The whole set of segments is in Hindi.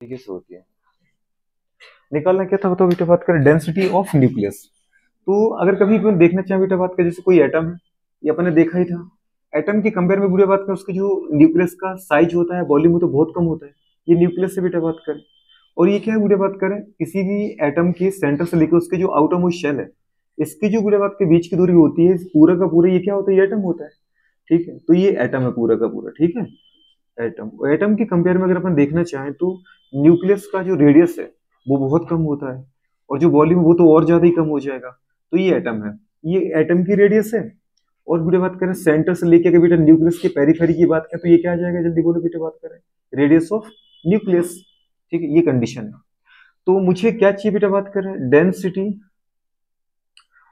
तरीके से होती है। निकालना क्या था बताओ बेटा, बात करें डेंसिटी ऑफ न्यूक्लियस। तो अगर कभी अपन देखना चाहें बेटा, बात करें जैसे कोई एटम है, ये अपन ने देखा ही था। एटम की कंपेयर में बुरी बात करें, उसके जो न्यूक्लियस का साइज होता है, वॉल्यूम वो तो बहुत कम होता है। ये न्यूक्लियस से बेटा बात करें, और ये क्या है बुरे बात करें, किसी भी एटम के सेंटर से लेकर उसके जो आउटर मोस्ट शेल है, इसकी जो बुरे बात के बीच की दूरी होती है, पूरा का पूरा ये क्या होता है, ये एटम होता है। ठीक है, तो ये एटम है पूरा का पूरा। ठीक है, एटम, एटम की कंपेयर में अगर अपन देखना चाहें तो न्यूक्लियस का जो रेडियस है वो बहुत कम होता है, और जो वॉल्यूम वो तो और ज्यादा ही कम हो जाएगा। तो ये एटम है, ये एटम की रेडियस है। और बेटा बात करें सेंटर से लेके, अगर बेटा न्यूक्लियस के पेरीफेरी की बात करें तो ये क्या आ जाएगा, जल्दी बोलो बेटा, बात करें रेडियस ऑफ न्यूक्लियस। ठीक है, ये कंडीशन है। तो मुझे क्या चाहिए बेटा, बात करें डेंसिटी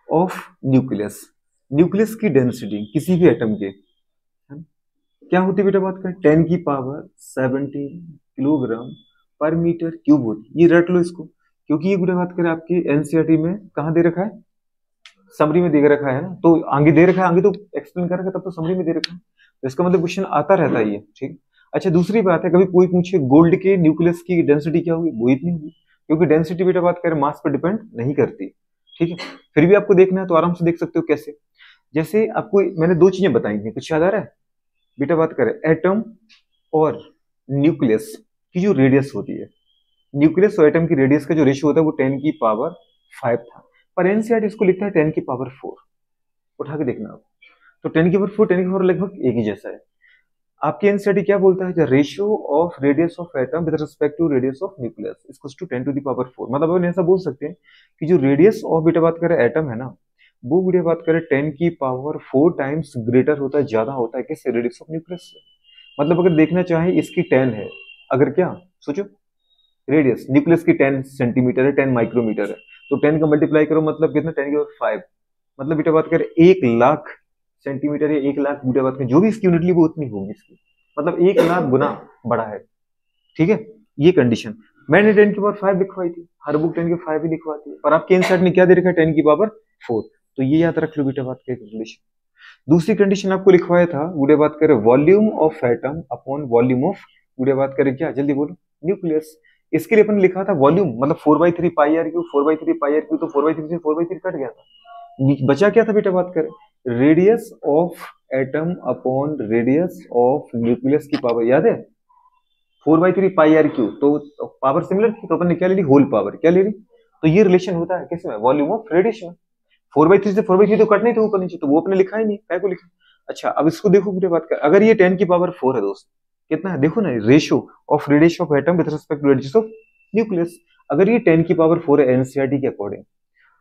ऑफ न्यूक्लियस। न्यूक्लियस की डेंसिटी किसी भी एटम के क्या होती है बेटा, बात करें 10 की पावर 17 किलोग्राम पर मीटर क्यूब होती है। ये रट लो इसको, क्योंकि ये बेटा बात करें आपकी एनसीईआरटी में कहाँ दे रखा है, समरी में दे रखा है ना। तो आगे दे रखा है, आगे तो एक्सप्लेन कर रखा है, तब तो समरी में दे रखा है, तो इसका मतलब क्वेश्चन आता रहता है ये। ठीक। अच्छा, दूसरी बात है, कभी कोई पूछे गोल्ड के न्यूक्लियस की डेंसिटी क्या होगी, वो इतनी होगी, क्योंकि डेंसिटी बेटा बात करें मास पर डिपेंड नहीं करती। ठीक है, फिर भी आपको देखना है तो आराम से देख सकते हो कैसे। जैसे आपको मैंने दो चीजें बताई थी, कुछ याद आ रहा है बेटा, बात करें एटम और न्यूक्लियस की जो रेडियस होती है, न्यूक्लियस और एटम की रेडियस का जो रेशियो होता है वो 10 की पावर 5 था, पर एनसीईआरटी इसको लिखता है 10 की पावर 4। उठा के देखना आप, तो 10 की पावर 4 10 की पावर लगभग एक ही जैसा है। आपकी एनसीईआरटी क्या बोलता है, the ratio of radius of atom with respect to radius of nucleus equals to 10 to the power 4। मतलब अपन ऐसा बोल सकते हैं कि जो रेडियस ऑफ बेटा बात करें एटम है ना, वो बेटा बात करें 10 की पावर 4 टाइम्स ग्रेटर होता है, ज्यादा होता है किससे, रेडियस ऑफ न्यूक्लियस से। मतलब अगर देखना चाहे इसकी 10 है, अगर क्या सोचो, रेडियस न्यूक्लियस की 10 सेंटीमीटर है, 10 माइक्रोमीटर है, तो 10 का मल्टीप्लाई करो मतलब कितना, 10 की पावर 5। मतलब बेटा बात करें 1 लाख सेंटीमीटर या 1 लाख बेटा बात करें जो भी इसकी यूनिट ली वो उतनी होगी इसकी, मतलब 1 लाख गुना बड़ा है। ठीक है, ये कंडीशन मैंने 10 की पावर 5 लिखवाई थी, हर बुक 10 की 5 ही लिखवाती है, पर आपके आंसर ने क्या दे रखा है, 10 की पावर 4। तो ये याद रख लो बेटा बात करें कंडीशन। दूसरी कंडीशन आपको लिखवाया था, गुड़े बात करें volume of atom upon volume of, गुड़े बात करें क्या, जल्दी बोलो, न्यूक्लियस। इसके लिए अपन ने लिखा था वॉल्यूम मतलब 4/3 pi r cube, 4/3 pi r cube, तो 4/3 से 4/3 कट गया था, बचा क्या था बेटा, बात करें radius of atom upon radius of nucleus की पावर, याद है 4/3 पाई आर क्यू, तो पावर सिमिलर थी, तो अपन ने क्या ले ली, होल पावर क्या ले ली। तो ये रिलेशन होता है किसमें, वॉल्यूम ऑफ रेडिएशन में। 4/3 से 4/3 तो कट नहीं थे ऊपर नीचे, तो वो अपने लिखा ही नहीं, काय को लिखा। अच्छा, अब इसको देखो पूरी बात कर, अगर ये 10 की पावर 4 है दोस्त, कितना है देखो ना, ratio of radiation of atom with respect to radius of nucleus. अगर ये 10 की पावर 4 है एनसीईआरटी के अकॉर्डिंग,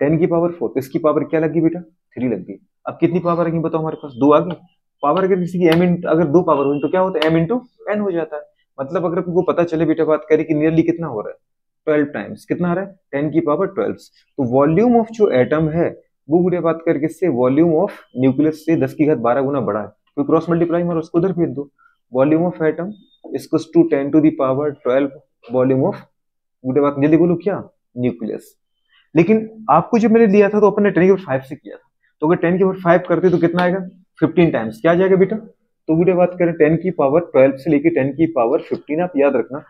10 की पावर 4, तो इसकी पावर क्या लगी बेटा, 3 लग गई। अब कितनी पावर आ गई बताओ, हमारे पास 2 आ गई। पावर अगर किसी की एम इन, अगर 2 पावर हुई तो क्या होता है, एम इंटू एन हो जाता है। मतलब अगर आपको पता चले बेटा, बात करें कि नियरली कितना हो रहा है, 12 टाइम्स, कितना आ रहा है, 10 की पावर 12। तो वॉल्यूम ऑफ जो एटम है वो गुड़े बात करके इससे वॉल्यूम ऑफ न्यूक्लियस से 10 की घात 12 गुना बड़ा है, तो क्रॉस मल्टीप्लाई मारो उसको उधर भेज दो। वॉल्यूम ऑफ एटम इसको to 10 to the power 12 volume of, गुड़े बात जल्दी बोलो क्या, न्यूक्लियस। लेकिन आपको जब मैंने लिया था तो अपन ने 10 की पावर 5 से किया था, तो अगर 10 की पावर 5 करते तो कितना आएगा, 15 टाइम्स, क्या आ जाएगा बेटा। तो गुड़े बात करें 10 की पावर 12 से लेके 10 की पावर 15, आप याद रखना।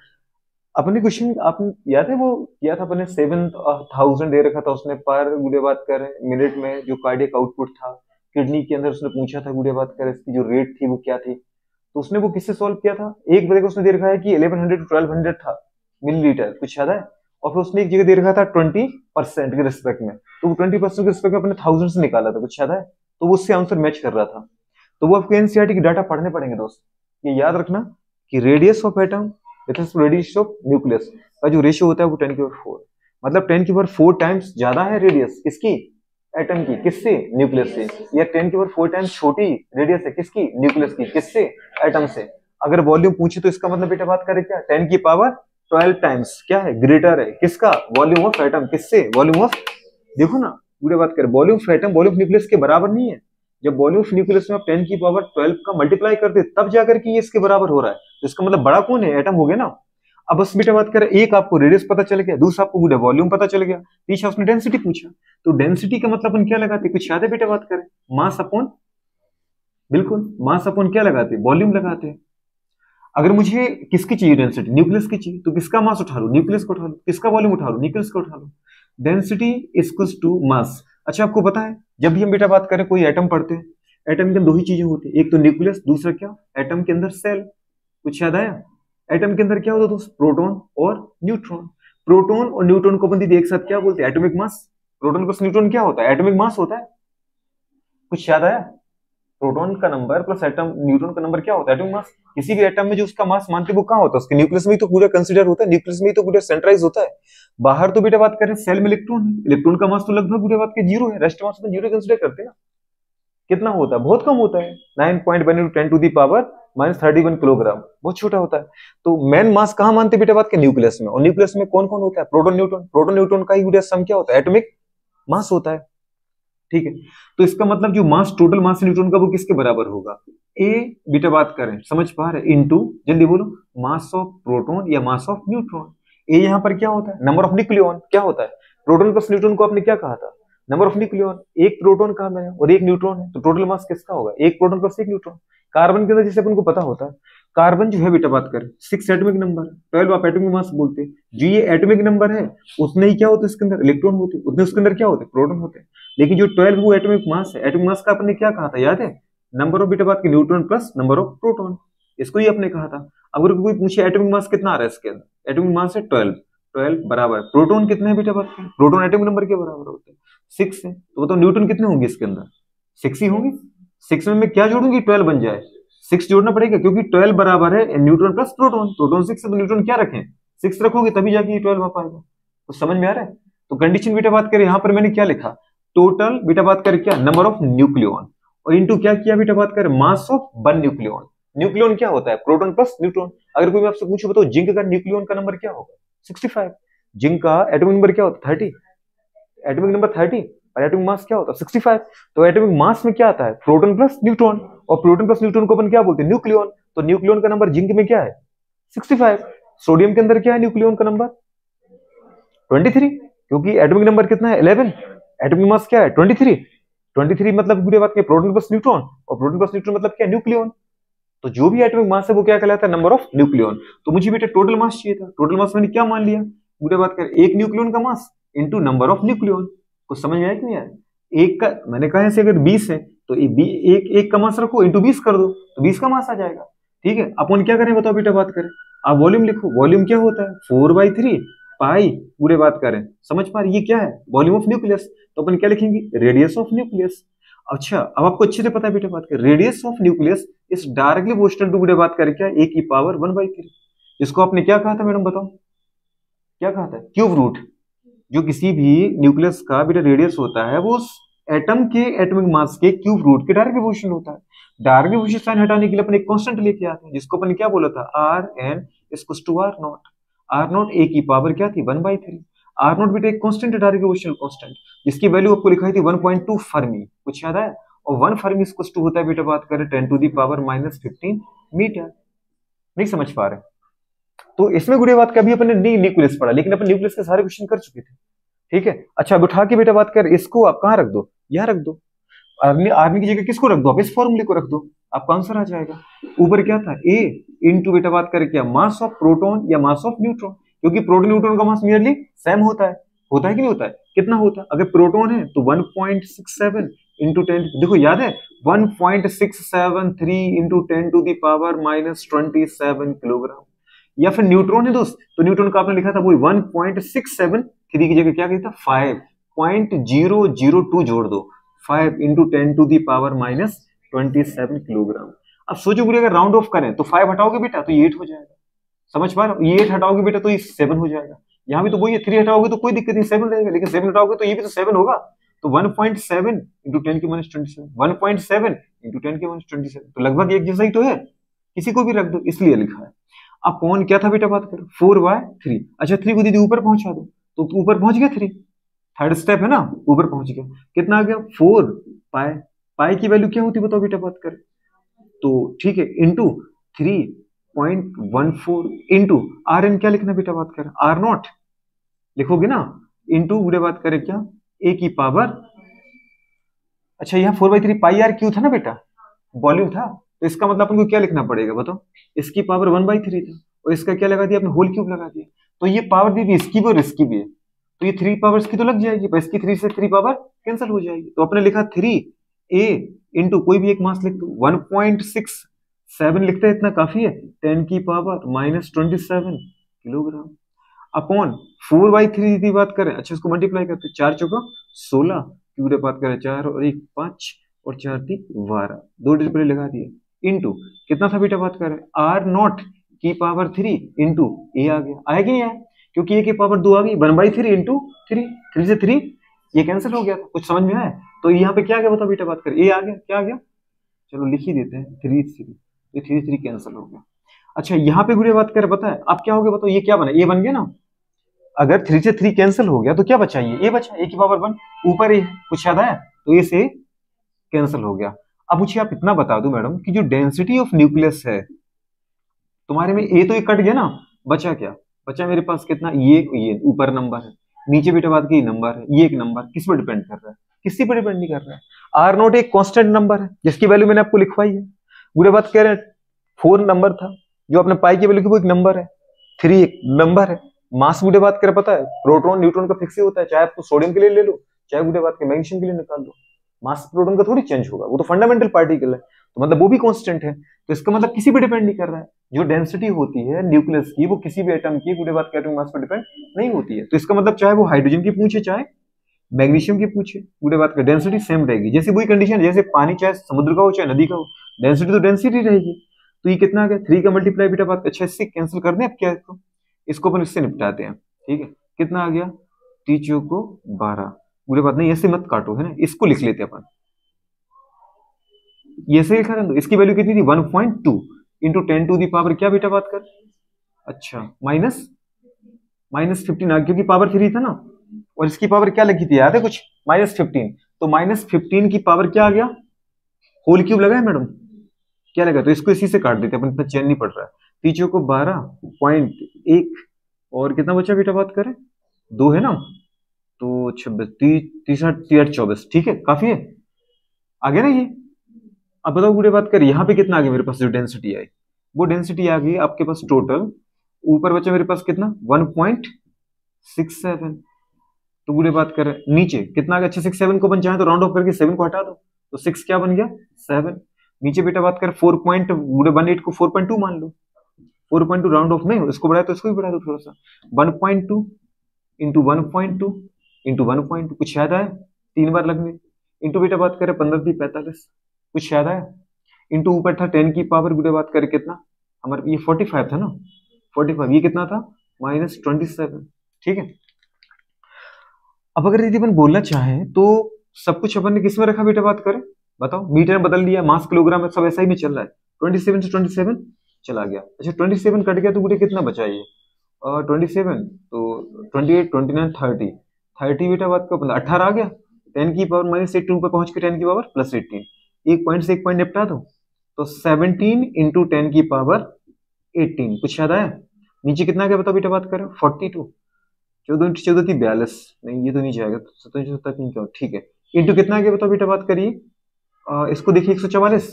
अपने क्वेश्चन आप याद है वो किया था अपने 7,000 दे रखा था उसने पर गुड़े बात करें मिनट में जो कार्डियक आउटपुट था किडनी के अंदर, उसने पूछा था गुड़े बात करें इसकी जो रेट थी वो क्या थी। तो उसने वो किससे सॉल्व किया था, एक बजे को उसने दे रखा है कि 1100 to 1200 था मिलीलीटर, कुछ याद है। और फिर उसने एक जगह दे रखा था 20% के रिस्पेक्ट में, तो वो 20% के रिस्पेक्ट में अपने 1000 से निकाला था, कुछ याद है। तो वो उससे आंसर मैच कर रहा था। तो वो आपको एनसीईआरटी की डाटा पढ़ने पड़ेंगे दोस्त, ये याद रखना कि radius of atom radius of nucleus का जो रेशियो होता है वो 10 की पावर 4, मतलब 10 की पावर 4 टाइम्स ज्यादा है रेडियस किसकी, एटम की, किससे, न्यूक्लियस से। या 10 की पावर 4 टाइम्स छोटी रेडियस है किसकी, न्यूक्लियस की, किससे, एटम से। अगर वॉल्यूम पूछे तो इसका मतलब बेटा बात करें क्या, 10 की पावर 12 टाइम्स क्या है, ग्रेटर है किसका, वॉल्यूम ऑफ एटम, किससे, वॉल्यूम ऑफ, देखो ना पूरे बात करें volume of atom volume of nucleus के बराबर नहीं है। जब वॉल्यूम ऑफ न्यूक्लियस में आप 10 की पावर 12 का मल्टीप्लाई करते तब जाकर के ये इसके बराबर हो रहा है, तो इसका मतलब बड़ा कौन है, एटम हो गया ना। अब बस बेटा बात करें, एक आपको रेडियस पता चल गया, दूसरा आपको गुड वॉल्यूम पता चल गया, तीसरा उसने डेंसिटी पूछा। तो डेंसिटी का मतलब अपन क्या लगाते, कुछ याद है बेटा बात करें, मास अपॉन, बिल्कुल मास अपॉन क्या लगाते, वॉल्यूम लगाते हैं। अगर मुझे किसकी चाहिए डेंसिटी, न्यूक्लियस की चाहिए, तो किसका मास उठा लो, न्यूक्लियस को उठा लो। किसका वॉल्यूम उठा लो, न्यूक्लियस को उठा लो। Density equals to mass. अच्छा आपको पता है जब भी हम बेटा बात करें कोई एटम पढ़ते हैं, एटम के अंदर दो ही चीजें होती है, एक तो न्यूक्लियस, दूसरा क्या, एटम के अंदर सेल। कुछ याद आया? एटम के अंदर क्या होता है दोस्त, प्रोटॉन और न्यूट्रॉन। प्रोटॉन और न्यूट्रॉन को अपन एक साथ क्या बोलते हैं, atomic mass. Proton plus neutron क्या होता है, एटॉमिक मास होता है। कुछ याद आया? प्रोटॉन का नंबर प्लस एटम न्यूट्रॉन का नंबर क्या होता है, एटॉमिक मास। किसी भी एटम में जो उसका मास मानते हैं वो कहाँ होता है, उसके न्यूक्लियस में ही तो पूरा कंसीडर होता है, न्यूक्लियस में ही तो पूरा सेंट्राइज होता है। बाहर तो बेटा बात करें सेल में इलेक्ट्रॉन, इलेक्ट्रॉन का मास तो लगभग पूरे बात के जीरो है, रेस्ट मास तो जीरो कंसीडर करते हैं ना। कितना होता है, बहुत कम होता है, 9.1 into 10 to the power -31 kilogram, बहुत छोटा होता है। तो मेन मास कहाँ मानते बेटा बात के, न्यूक्लियस में। और न्यूक्लियस में कौन कौन होता है, प्रोटॉन न्यूट्रॉन। प्रोटॉन न्यूट्रॉन का ही सम क्या होता है, एटॉमिक मास होता है। ठीक है, तो इसका मतलब जो मास, टोटल मास न्यूट्रॉन का वो किसके बराबर होगा, ए बेटा बात करें, समझ पा रहे, इनटू, जल्दी बोलो, मास ऑफ प्रोटॉन या मास ऑफ न्यूट्रॉन। ए यहाँ पर क्या होता है, नंबर ऑफ न्यूक्लियॉन। क्या होता है, प्रोटॉन प्लस न्यूट्रॉन को आपने क्या कहा था, नंबर ऑफ न्यूक्लियॉन। एक प्रोटॉन कहा मैंने और एक न्यूट्रॉन है, तो टोटल मास किसका होगा, एक प्रोटॉन प्लस एक न्यूट्रॉन। कार्बन के अंदर जैसे अपन को पता होता है, कार्बन जो है बेटा बात करें 6 एटॉमिक नंबर, 12 आप एटॉमिक मास बोलते हैं। जो ये एटॉमिक नंबर है उतने ही क्या होते हैं इसके अंदर, इलेक्ट्रॉन होते हैं, उतने उसके अंदर क्या होते हैं, प्रोटॉन होते हैं। लेकिन जो 12 वो एटॉमिक मास है, एटॉमिक मास का अपने क्या कहा था, याद है, नंबर ऑफ बेटा बात के neutron plus number of proton, इसको ही अपने कहा था। अगर कोई पूछे एटॉमिक मास कितना आ रहा है इसके अंदर, एटॉमिक मास है 12, 12 बराबर प्रोटॉन कितने हैं बेटा बात के, प्रोटॉन एटॉमिक नंबर के बराबर होते हैं 6 है, तो बताओ न्यूट्रॉन कितने होंगे इसके अंदर, 6 ही होंगे। 6 में मैं क्या जोड़ूंगी, 12 बन जाए, 6 जोड़ना पड़ेगा क्योंकि 12 बराबर है न्यूट्रॉन प्लस प्रोटॉन। प्रोटॉन 6 है तो न्यूट्रॉन क्या रखें, 6 रखोगे तभी जाके ये 12 आ पाएगा। तो समझ में आ रहा है। तो कंडीशन बेटा बात करें, यहां पर मैंने क्या लिखा, टोटल बेटा बात करें क्या, नंबर ऑफ न्यूक्लियॉन, और इनटू क्या किया बेटा बात करें, mass of one nucleon. Nucleon क्या होता है, प्रोटॉन प्लस न्यूट्रॉन। अगर कोई आपसे पूछे बताओ जिंक का न्यूक्लियॉन का नंबर क्या होगा, 65। जिंक का एटॉमिक नंबर क्या होता है, 30, एटॉमिक नंबर 30, और एटॉमिक मास क्या होता है 65। तो एटॉमिक मास में क्या आता है, प्रोटॉन प्लस न्यूट्रॉन, और प्रोटॉन प्लस न्यूट्रॉन को अपन क्या बोलते हैं, न्यूक्लियॉन। तो न्यूक्लियॉन का नंबर जिंक में क्या है, 65। सोडियम के अंदर क्या है न्यूक्लियॉन का नंबर, 23, क्योंकि एटॉमिक नंबर कितना है 11, एटॉमिक मास क्या है 23। 23 मतलब पूरी बात क्या, प्रोटॉन प्लस न्यूट्रॉन, और प्रोटॉन प्लस न्यूट्रॉन मतलब क्या, न्यूक्लियॉन। तो जो भी एटॉमिक मास है वो क्या कहलाता है, नंबर ऑफ न्यूक्लियॉन। तो मुझे बेटा टोटल मास चाहिए था, टोटल मास मैंने क्या मान लिया, पूरी बात कर एक न्यूक्लियॉन का mass into number of nucleon. कुछ समझ में आया कि नहीं आया? एक का मैंने कहा है अगर 20 है तो एक एक का मास रखो इंटू 20 कर दो तो 20 का मास आ जाएगा। ठीक है, अपन क्या करें बताओ बेटा बात करें, आप वॉल्यूम लिखो, वॉल्यूम क्या होता है 4/3 पाई, पूरे बात करें, समझ पा रहे ये क्या है, वॉल्यूम ऑफ न्यूक्लियस। तो अपन क्या लिखेंगे, रेडियस ऑफ न्यूक्लियस। अच्छा अब आपको अच्छे से पता है बेटा बात करें, radius of nucleus is directly proportional to बेटा बात करें क्या, ए की पावर 1/3। इसको आपने क्या कहा था मैडम बताओ, क्या कहा था, क्यूब रूट। जो किसी भी न्यूक्लियस का बेटा रेडियस होता है वो उस एटम के एटॉमिक मास के क्यूब रूट के डायरेक्ट प्रोपोर्शनल होता है। डायरेक्ट प्रोपोर्शनल साइन हटाने के लिए अपन एक कांस्टेंट लेके आते हैं जिसको अपन क्या बोला था, R N equals to R naught. R naught A की पावर क्या थी 1/3। आर नॉट बेटा एक कांस्टेंट है, डायरेक्ट प्रोपोर्शनल कांस्टेंट, जिसकी वैल्यू आपको लिखाई थी 1.2 फर्मी, कुछ याद है। और 1 फर्मी इक्वल्स टू होता है बेटा बात करें 10 टू दी पावर -15 मीटर। नहीं समझ पा रहे, तो इसमें गुड़िया बात कभी अपन ने न्यूक्लियस पढ़ा, लेकिन अपन न्यूक्लियस के सारे क्वेश्चन कर चुके थे। ठीक है, अच्छा अब उठा के बेटा बात कर, इसको आप कहाँ रख दो, यहाँ रख दो। आर्मी आर्मी की जगह किसको रख दो, आप इस फॉर्मूले को रख दो, आपका आंसर आ जाएगा। ऊपर क्या था, ए इनटू बेटा बात करें क्या, मास ऑफ प्रोटॉन या मास ऑफ न्यूट्रॉन, क्योंकि प्रोटॉन न्यूट्रॉन का मास नियरली सेम होता है। होता है कि नहीं होता है, कितना होता है, अगर प्रोटॉन है तो 1.67 इंटू 10, देखो याद है 1.673 into 10 to the power -27 kilogram. या फिर न्यूट्रॉन है दोस्त, तो न्यूट्रॉन का आपने लिखा था वो 1.673 की जगह क्या कहता 5.002 जोड़ दो, 5 into 10 to the power -27 kilogram. अब सोचो पूरी अगर राउंड ऑफ करें तो 5 हटाओगे बेटा तो ये 8 हो जाएगा, समझ पा रहे हो, ये 8 हटाओगे बेटा तो ये 7 हो जाएगा। यहाँ भी तो वही है, 3 हटाओगे तो कोई दिक्कत नहीं 7 रहेगा, लेकिन 7 हटाओगे तो ये भी तो 7 होगा। तो 1.7 इंटू 10 की -27, 1.7 इंटू 10 की -27, तो लगभग एक जैसा ही तो है, किसी को भी रख दो, इसलिए लिखा है। अब कौन क्या था बेटा बात करो, 4/3। अच्छा 3 को दीदी ऊपर पहुंचा दो, तो ऊपर पहुंच गया 3, थर्ड स्टेप है ना, ऊपर पहुंच गया, कितना आ गया 4 पाई। पाई की वैल्यू क्या होती है बताओ बेटा बात करें, तो ठीक है इंटू 3.14 इंटू आर एन, क्या लिखना बेटा बात करें, आर नॉट लिखोगे ना, इंटू बेटा बात करें क्या, ए की पावर, अच्छा यहाँ 4/3 पाई आर क्यू था ना बेटा, वॉल्यूम था, तो इसका मतलब अपन को क्या लिखना पड़ेगा बताओ, इसकी पावर 1/3 था और इसका क्या लगा दिया आपने, होल क्यूब लगा दिया। तो ये पावर दी थी इसकी भी और इसकी भी है, तो ये 3 पावर्स की तो लग जाएगी, पर इसकी 3 से 3 पावर कैंसिल हो जाएगी। तो अपने लिखा 3a इंटू कोई भी एक मास लिख दो, 1.67 लिखते हैं, इतना काफी है, 10 की पावर -27 किलोग्राम अपॉन 4/3 की बात करें, अच्छा इसको मल्टीप्लाई करते हैं, 4 चौका 16 की बात करें, 4 और 1 5 और 4 3 12, 2 डिजिट पहले लगा दिए, इंटू कितना था बेटा बात करें, R0 की पावर 3 इंटू ए आ गया, आया कि नहीं आया, क्योंकि ए की पावर 2 आ गई, 1/3 इंटू 3, 3 से 3 ये कैंसिल हो गया, कुछ समझ में आया। तो यहाँ पे क्या आ गया बताओ बेटा बात करें, ए आ गया, क्या आ गया, चलो लिख ही देते हैं 3 3, ये 3 3 कैंसिल हो गया। अच्छा यहाँ पे गुड़िया बात करें, पता है अब क्या हो गया बताओ, ये क्या बना, ए बन गया ना, अगर 3 से 3 कैंसिल हो गया तो क्या बचा, ये ए बचा, ए की पावर 1, ऊपर ए है, कुछ याद आया, तो ए से कैंसिल हो गया। अब मुझे आप इतना बता दो मैडम कि जो डेंसिटी ऑफ न्यूक्लियस है तुम्हारे में, ए तो ये कट गया ना, बचा क्या, बचा मेरे पास कितना, ये ऊपर नंबर है, नीचे बेटा बात की नंबर है, ये एक नंबर किस पर डिपेंड कर रहा है, किसी पर डिपेंड नहीं कर रहा है। R0 एक कांस्टेंट नंबर है जिसकी वैल्यू मैंने आपको लिखवाई है, बुरे बात कह रहे हैं 4 नंबर था, जो अपने पाई की वैल्यू की वो एक नंबर है, 3 एक नंबर है, मास बुढ़े बात करें पता है प्रोटॉन न्यूट्रॉन का फिक्स ही होता है, चाहे आप तो सोडियम के लिए ले लो, चाहे बुढ़े बात के मैग्नीशियम के लिए निकाल लो, मास प्रोटॉन का थोड़ी चेंज होगा, वो तो फंडामेंटल पार्टिकल है, तो मतलब वो भी कांस्टेंट है, तो इसका मतलब किसी पे डिपेंड नहीं कर रहा है। जो डेंसिटी होती है न्यूक्लियस की वो किसी भी एटम की बुढ़े बात के एटॉमिक मास पर डिपेंड नहीं होती है, तो इसका मतलब चाहे वो हाइड्रोजन की पूछे चाहे मैग्नीशियम की पूछे, बुढ़े बात का डेंसिटी सेम रहेगी, जैसे वही कंडीशन, जैसे पानी चाहे समुद्र का हो चाहे नदी का हो, डेंसिटी तो डेंसिटी रहेगी। तो ये कितना आ गया 3 का मल्टीप्लाई बेटा बात, अच्छा इससे कैंसिल कर दें अब क्या, इसको अपन इससे निपटाते हैं, ठीक है, कितना आ गया 3 को 12, बुरे बात नहीं ऐसे मत काटो है ना, इसको लिख लेते अपन, ये से लिखा रहने दो, इसकी वैल्यू कितनी थी 1.2 इंटू 10 टू दी पावर क्या बेटा बात कर, अच्छा -15 आ, क्योंकि पावर 3 था ना, और इसकी पावर क्या लगी थी याद है कुछ, -15, तो -15 की पावर क्या आ गया, होल क्यूब लगा है मैडम, क्या लगा, तो इसको इसी से काट देते अपन, इतना चैन नहीं पड़ रहा है, 3 को 12.1 और कितना बचा बेटा बात करें, 2 है ना, तो 26 30 24, ठीक है काफी है, आ गया ना ये। अब बताओ बुढ़े बात कर, यहाँ पे कितना आ गया मेरे पास, जो डेंसिटी आई वो डेंसिटी आ गई आपके पास टोटल, ऊपर बचा मेरे पास कितना 1.67, तो बुढ़े बात कर नीचे कितना आ गया, 667 को बन चाहे तो राउंड ऑफ करके 7 को हटा दो, तो 6 क्या बन गया 7, नीचे बेटा बात कर 4.18 को 4.2 मान लो, 4.2 राउंड ऑफ में, इसको बढ़ाया तो इसको भी बढ़ा दो थोड़ा सा, 1.2 इंटू 1.2 इंटू 1.2, कुछ याद आया, 3 बार लगने, इंटू बेटा बात करें 15 थी 45, कुछ याद आया, इंटू ऊपर था 10 की पावर बेटा बात करें कितना, हमारे ये 45 था ना, 45 ये कितना था -27, ठीक है। अब अगर यदि अपन बोलना चाहे तो सब कुछ अपन ने किस में रखा बेटा बात करें, बताओ, मीटर में बदल दिया, मास किलोग्राम में सब ऐसा ही में चल रहा है, 27 से 27 चला गया, अच्छा 27 कट गया तो बेटे कितना बचा ये, 27 तो 28 29 30 बेटा बात का 18 आ गया, 10 की पावर -18 पर पहुंच के 10 की पावर +18, एक पॉइंट से एक पॉइंट निपटा दो, तो 17 इंटू 10 की पावर 18, कुछ याद आया, नीचे कितना गया बताओ बेटा बात करें 42, 14 14 थी 42, नहीं ये तो नहीं जाएगा, 17 17 क्या, ठीक है, इंटू कितना गया बताओ बेटा बात करिए, इसको देखिए 144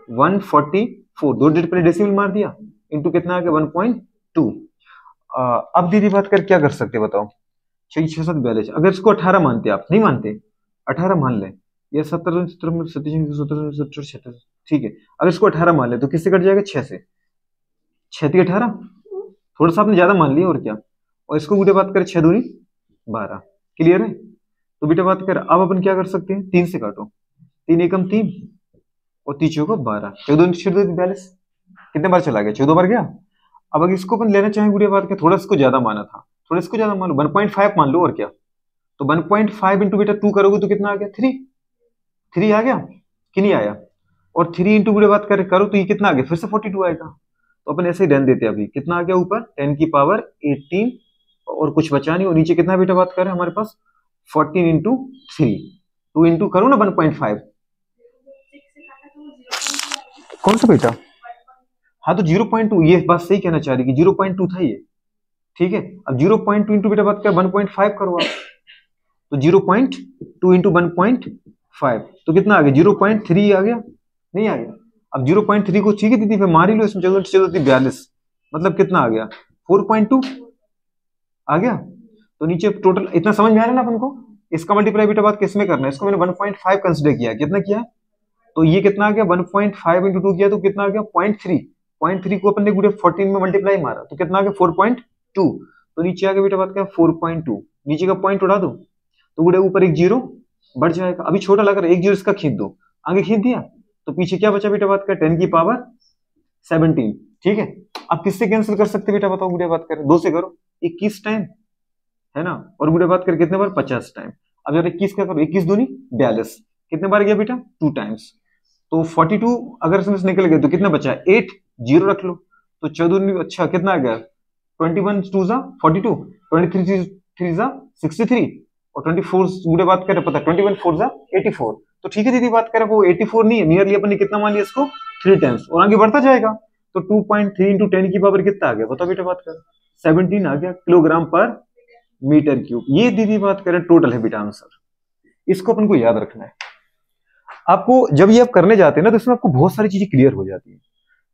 144, 2 डिजिट पहले डेसिमल मार दिया, इंटू कितना आ गया 1.2, अब दीदी बात कर क्या कर सकते बताओ, 6 6 7 42, अगर इसको 18 मानते, आप नहीं मानते 18 मान लें, या 17 17 17 17 ठीक है, अगर इसको 18 मान ले तो किससे कट जाएगा 6 से, 6 थी 18, थोड़ा सा आपने ज्यादा मान लिया और क्या, और इसको बेटा बात करें 6 दूनी 12, क्लियर है, तो बेटा बात कर अब अपन क्या कर सकते हैं, 3 से काटो, 3 एकम 3 और 3 चौको 12, 14 42, कितने बार चला गया 14 बार गया। अब अगर इसको अपन लेना चाहें गुड़िया बात के, थोड़ा इसको ज्यादा माना था, थोड़ा इसको ज्यादा मान लो 1.5 मान लो और क्या, तो 1.5 इंटू बेटा 2 करोगे तो कितना आ गया 3 आ गया कि नहीं आया, और 3 इंटू गुड़िया बात करो तो ये कितना आ गया, फिर से 42 आएगा, तो अपन ऐसे ही रहने देते अभी, कितना आ गया ऊपर 10 की पावर 18 और कुछ बचा नहीं, और नीचे कितना बेटा बात करें हमारे पास 14 इंटू 3, 2 इंटू करो ना 1.5, कौन सा बेटा, हाँ तो 0.2, ये बात सही कहना चाह रही कि 0.2 था ये, ठीक है, अब 0.2 इंटू बेटा बात कर 1.5 करो आप, तो 0.2 इंटू 1.5 तो कितना आ गया 0.3 आ गया, नहीं आ गया, अब 0.3 को ठीक है दीदी फिर मार ही लो इसमें, चलो चलो 42, मतलब कितना आ गया 4.2 आ गया। तो नीचे टोटल इतना समझ में आ रहा है ना अपन को। इसका मल्टीप्लाई बेटा बात किसमें करना है, इसको मैंने 1.5 कंसिडर किया, कितना किया, तो ये कितना आ गया 1.5 इंटू 2 किया तो कितना आ गया 0.3, 0.3 को अपन ने गुड़े 14 में मल्टीप्लाई मारा तो कितना आ गया 4.2, तो नीचे आ गया बेटा बात क्या 4.2, नीचे का पॉइंट उड़ा दो तो गुड़े ऊपर एक जीरो बढ़ जाएगा, अभी छोटा लग रहा है एक जीरो इसका खींच दो, आगे खींच दिया तो पीछे क्या बचा बेटा बात का 10 की पावर 17, ठीक है। अब किससे कैंसिल कर सकते बेटा बताओ, गुड़े बात करें 2 से करो 21 टाइम है ना, और गुड़े बात करें कितने बार 50 टाइम। अब यार 21 का करो 21 दूनी 42, कितने बार गया बेटा 2 टाइम्स, तो 42 अगर इसमें से निकल गए तो कितना बचा 8, जीरो रख लो तो 14 अच्छा कितना आ गया 21 2 जा 42, 23 3 जा 63 और 24 गुड़े बात करें पता 21 4 जा 84, तो ठीक है दीदी बात करें वो 84 नहीं है, नियरली अपन ने कितना मान लिया इसको 3 टाइम्स और आगे बढ़ता जाएगा, तो 2.3 इंटू 10 की पावर कितना आ गया बताओ बेटा बात कर 17 आ गया किलोग्राम पर मीटर क्यूब। ये दीदी बात करें टोटल है बेटा आंसर, इसको अपन को याद रखना है। आपको जब ये आप करने जाते हैं ना तो इसमें आपको बहुत सारी चीजें क्लियर हो जाती है।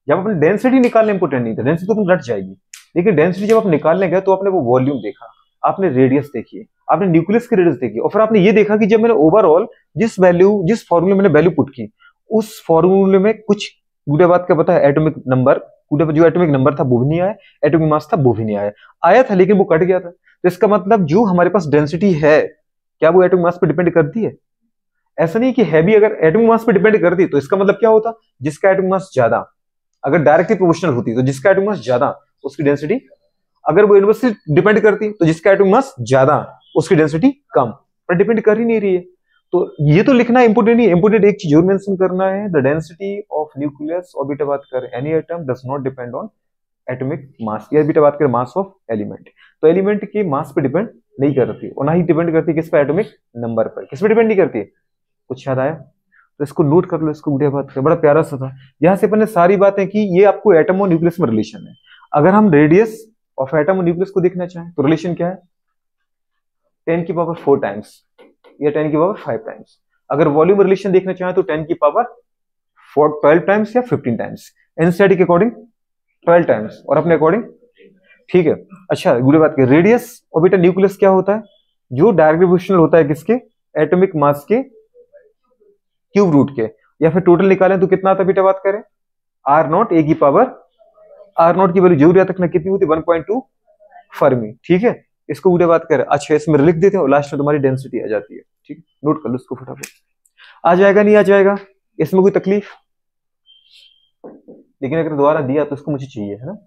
जब अपन डेंसिटी निकालने इंपोर्टेंट नहीं था, डेंसिटी तो अपन रट जाएगी, लेकिन डेंसिटी जब आप निकालने गए तो आपने वो वॉल्यूम देखा, आपने रेडियस देखी, आपने न्यूक्लियस की रेडियस देखी और फिर आपने ये देखा कि जब मैंने ओवरऑल जिस फॉर्मूले मैंने वैल्यू पुट की उस फॉर्मूले में कुछ गुड़े बात का पता है एटॉमिक नंबर, जो एटॉमिक नंबर था वो भी नहीं आया, एटॉमिक मास था वो भी नहीं आया, आया था लेकिन वो कट गया था, तो इसका मतलब जो हमारे पास डेंसिटी है क्या वो एटॉमिक मास पे डिपेंड करती है, ऐसा नहीं कि हैवी अगर एटॉमिक मास पे डिपेंड करती तो इसका मतलब क्या होता जिसका एटॉमिक मास ज्यादा, अगर डायरेक्टली प्रोपोर्शनल होती तो जिसका एटॉमिक मास ज्यादा उसकी डेंसिटी, अगर वो इनवर्सली डिपेंड करती तो जिसका एटॉमिक मास ज्यादा उसकी डेंसिटी कम, पर डिपेंड कर ही नहीं रही है। तो ये तो लिखना इंपोर्टेंट नहीं, इंपोर्टेंट एक चीज और मेंशन करना है, द डेंसिटी ऑफ न्यूक्लियस और बीटा बात कर any atom does not depend on atomic mass, या बीटा बात कर मास ऑफ एलिमेंट, तो एलिमेंट के मास पे डिपेंड नहीं करती और ना ही डिपेंड करती किस पे एटॉमिक नंबर पर, किस पे डिपेंड नहीं करती। कुछ याद आया तो इसको नोट कर लो, इसको बढ़िया बात कर, बड़ा प्यारा सा था। यहाँ से अपन ने सारी बातें की, ये आपको एटम और न्यूक्लियस में रिलेशन है। अगर हम रेडियस ऑफ एटम और न्यूक्लियस को देखना चाहें तो रिलेशन क्या है 10 की पावर 4 टाइम्स या 10 की पावर 5 टाइम्स, अगर वॉल्यूम रिलेशन देखना चाहें तो 10 की पावर 12 टाइम्स या 15 टाइम्स, एनसीईआरटी के अकॉर्डिंग 12 टाइम्स और अपने अकॉर्डिंग, ठीक है। अच्छा गुड़ी बात की रेडियस और बेटा न्यूक्लियस क्या होता है, जो डायरेक्टली प्रोपोर्शनल होता है किसके एटॉमिक मास के क्यूब रूट के, या फिर टोटल निकालें तो कितना आता बेटा बात करें आर नॉट ए की पावर, आर नॉट की वैल्यू जरूर याद रखना कितनी होती है 1.2 फर्मी, ठीक है। इसको उड़े बात करें, अच्छा इसमें लिख देते हैं और लास्ट में तुम्हारी डेंसिटी आ जाती है, ठीक है, नोट कर लो इसको फटाफट। आ जाएगा नहीं आ जाएगा इसमें कोई तकलीफ, लेकिन अगर दोबारा दिया तो इसको मुझे चाहिए है ना।